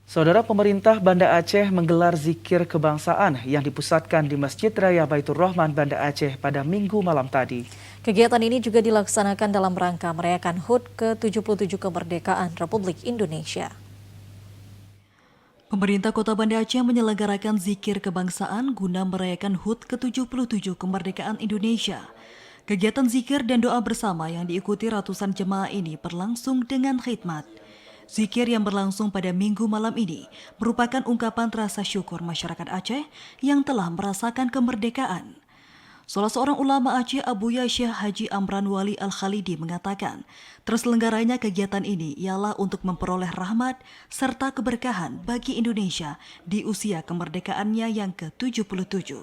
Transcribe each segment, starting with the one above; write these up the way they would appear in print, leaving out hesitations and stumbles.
Saudara, pemerintah Banda Aceh menggelar zikir kebangsaan yang dipusatkan di Masjid Raya Baitur Rahman Banda Aceh pada Minggu malam tadi. Kegiatan ini juga dilaksanakan dalam rangka merayakan HUT ke-77 kemerdekaan Republik Indonesia. Pemerintah Kota Banda Aceh menyelenggarakan zikir kebangsaan guna merayakan HUT ke-77 kemerdekaan Indonesia. Kegiatan zikir dan doa bersama yang diikuti ratusan jemaah ini berlangsung dengan khidmat. Zikir yang berlangsung pada Minggu malam ini merupakan ungkapan rasa syukur masyarakat Aceh yang telah merasakan kemerdekaan. Salah seorang ulama Aceh, Abuya Syekh Haji Amran Wali Al-Khalidi mengatakan, terselenggaranya kegiatan ini ialah untuk memperoleh rahmat serta keberkahan bagi Indonesia di usia kemerdekaannya yang ke-77.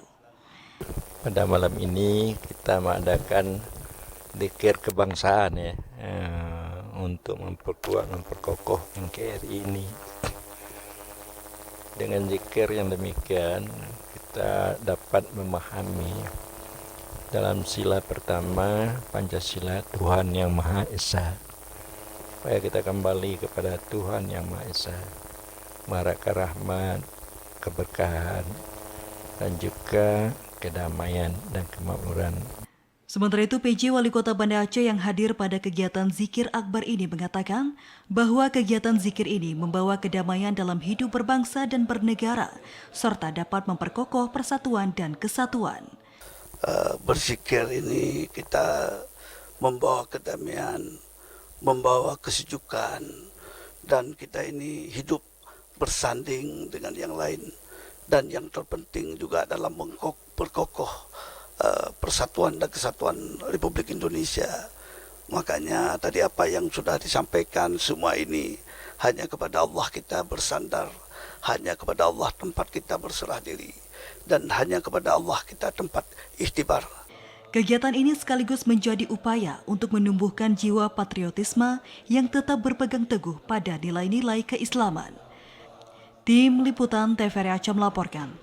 Pada malam ini kita mengadakan zikir kebangsaan ya, untuk memperkuat, memperkokoh NKRI ini. Dengan zikir yang demikian kita dapat memahami dalam sila pertama Pancasila Tuhan Yang Maha Esa, supaya kita kembali kepada Tuhan Yang Maha Esa, mengharapkan rahmat, keberkahan, dan juga kedamaian dan kemakmuran. Sementara itu, PJ Wali Kota Banda Aceh yang hadir pada kegiatan Zikir Akbar ini mengatakan bahwa kegiatan zikir ini membawa kedamaian dalam hidup berbangsa dan bernegara, serta dapat memperkokoh persatuan dan kesatuan. Berzikir ini kita membawa kedamaian, membawa kesejukan, dan kita ini hidup bersanding dengan yang lain. Dan yang terpenting juga dalam memperkokoh persatuan dan kesatuan Republik Indonesia. Makanya tadi apa yang sudah disampaikan semua ini hanya kepada Allah kita bersandar, hanya kepada Allah tempat kita berserah diri, dan hanya kepada Allah kita tempat ikhtibar. Kegiatan ini sekaligus menjadi upaya untuk menumbuhkan jiwa patriotisme yang tetap berpegang teguh pada nilai-nilai keislaman. Tim Liputan TVRI Aceh melaporkan.